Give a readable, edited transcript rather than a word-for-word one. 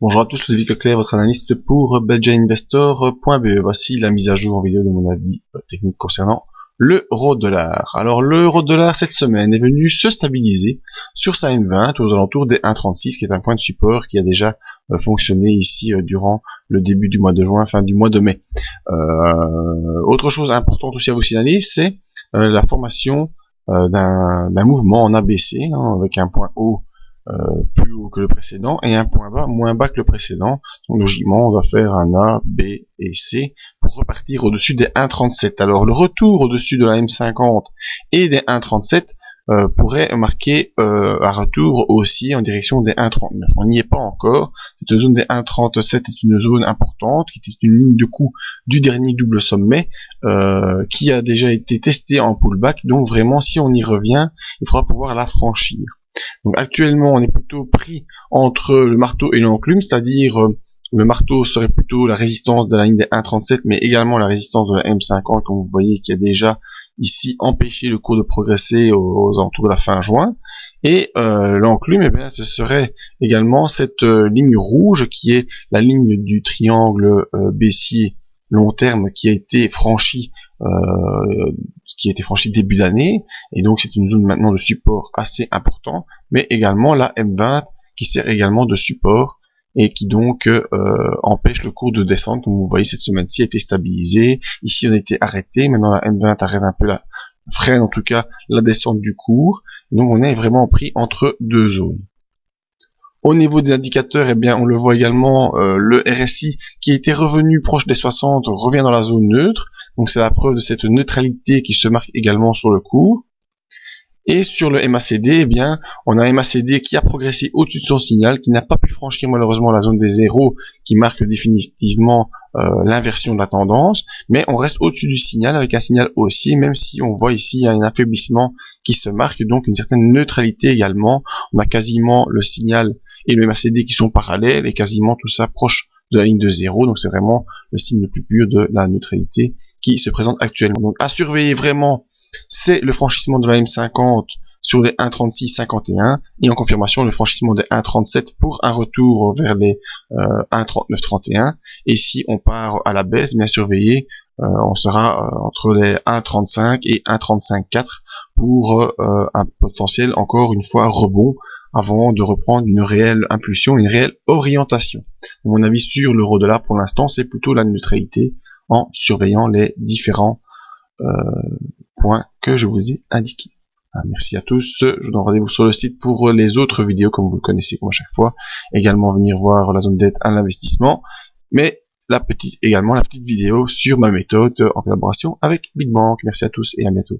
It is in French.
Bonjour à tous, Ludovic Leclerc, votre analyste pour belgianinvestor.be. Voici la mise à jour en vidéo de mon avis technique concernant l'euro-dollar. Alors l'euro-dollar cette semaine est venu se stabiliser sur sa M20 aux alentours des 1,36 qui est un point de support qui a déjà fonctionné ici durant le début du mois de juin, fin du mois de mai. Autre chose importante aussi à vous signaler, c'est la formation d'un mouvement en ABC avec un point haut plus haut que le précédent et un point bas moins bas que le précédent. Donc logiquement on va faire un A, B et C pour repartir au-dessus des 1,37. Alors le retour au-dessus de la M50 et des 1,37 pourrait marquer un retour aussi en direction des 1,39. On n'y est pas encore. Cette zone des 1,37 est une zone importante, qui est une ligne de coup du dernier double sommet qui a déjà été testée en pullback. Donc vraiment, si on y revient, il faudra pouvoir la franchir. Donc actuellement, on est plutôt pris entre le marteau et l'enclume, c'est-à-dire le marteau serait plutôt la résistance de la ligne des 1,37, mais également la résistance de la M50, comme vous voyez, qui a déjà ici empêché le cours de progresser aux alentours de la fin juin. Et l'enclume, eh bien, ce serait également cette ligne rouge qui est la ligne du triangle baissier long terme qui a été franchie début d'année, et donc c'est une zone maintenant de support assez important, mais également la M20 qui sert également de support et qui donc empêche le cours de descendre. Comme vous voyez, cette semaine-ci a été stabilisée, ici on a été arrêté, maintenant la M20 arrête un peu freine en tout cas la descente du cours, donc on est vraiment pris entre deux zones. Au niveau des indicateurs, eh bien, on le voit également, le RSI qui était revenu proche des 60 revient dans la zone neutre. Donc c'est la preuve de cette neutralité qui se marque également sur le cours. Et sur le MACD, eh bien, on a un MACD qui a progressé au-dessus de son signal, qui n'a pas pu franchir malheureusement la zone des zéros, qui marque définitivement l'inversion de la tendance, mais on reste au-dessus du signal avec un signal haussier, même si on voit ici un affaiblissement qui se marque, donc une certaine neutralité également. On a quasiment le signal et le MACD qui sont parallèles et quasiment tout ça proche de la ligne de 0, donc c'est vraiment le signe le plus pur de la neutralité qui se présente actuellement. Donc à surveiller vraiment, c'est le franchissement de la M50 sur les 1,36,51 et en confirmation le franchissement des 1,37 pour un retour vers les 1,39,31, et si on part à la baisse, bien surveiller, on sera entre les 1,35 et 1,35,4 pour un potentiel encore une fois rebond avant de reprendre une réelle impulsion, une réelle orientation. Mon avis sur l'euro-dollar pour l'instant, c'est plutôt la neutralité en surveillant les différents points que je vous ai indiqués. Merci à tous, je vous donne rendez-vous sur le site pour les autres vidéos comme vous le connaissez comme à chaque fois. Également venir voir la zone d'aide à l'investissement, mais également la petite vidéo sur ma méthode en collaboration avec Big Bank. Merci à tous et à bientôt.